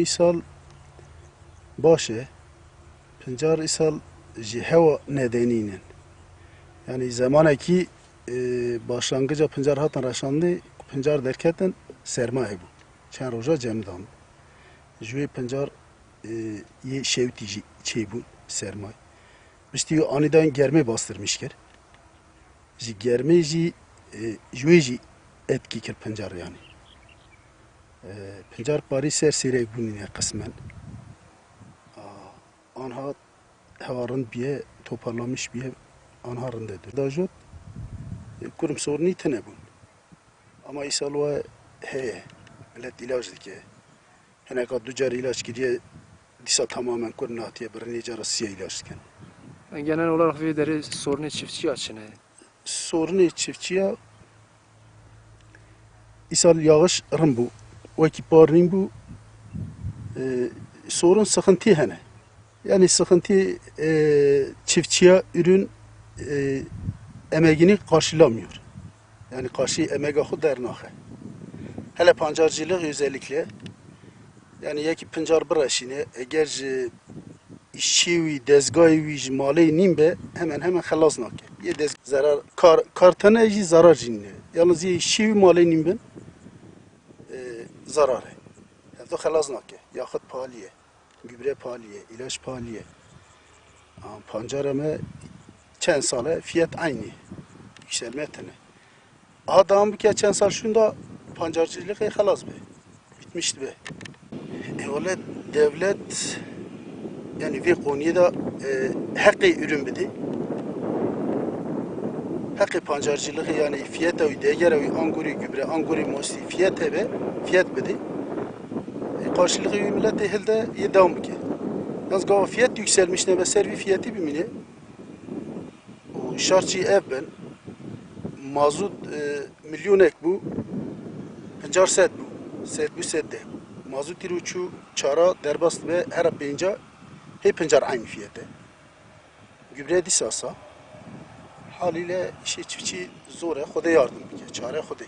misal başı, pencar isal heva nedeniyle. Yani zamanaki başlangıca pencar hatan raşandı, pencar derketen sermaye bu. Çen roja cemdan. Jüve pencar ye şevti çey bu sermaye. İşte aniden germe bastırmışker. Germe jüve etki kir pencar yani. Pencar Paris serseri bunun kısmen. Anha hevarın bir toparlamış bir anharındadır. Dajot kurum sorunu tane bun. Ama isalva he millet ilaç dike. Hene kad ducar ilaç gidiyor disa tamamen kurnatiye bir necara siya ilaç diken. Yani genel olarak bir deri sorunu çiftçi açını. Sorunu çiftçiye isal yağış rımbu. O ekiparının bu sorun sıkıntı hene. Yani sıkıntı çiftçiye ürün emeğini karşılamıyor. Yani karşı emeğe dernahı. Hele pancarcılık özellikle yani yeki pancar bıraşını eğer işçi dezgahı mali nimbe hemen halas nake. Ye dez zarar kartana zarar cinne. Yalnız ye işçi mali nimbe zarar. Hatta halas nake. Yakıt pahalıya, gübre pahalıya, ilaç pahalıya. Pancar ama çen sale fiyat aynı. Yükselme tane. Adam ki çen sal şunda pancarcılık halas be. Bitmişti be. Öyle devlet yani bir konuya da hakkı ürün bidi. Hakkı pancarcılığı yani fiyata değer anguri gübre, anguri mosti fiyata be fiyat bidi. Karşılığı millet ehilde devam ki. Yalnız gava fiyat yükselmiş ne be servi fiyatı bir mine. O şartçı ev ben mazut milyon ek bu. Pencar set bu. Set bu set de. Mazut tiruçu çara derbast ve her penca hep pencar aynı fiyatı. Gübre disasa haliyle işe çiftçi zor, Xuda yardım bike, çare Xuda.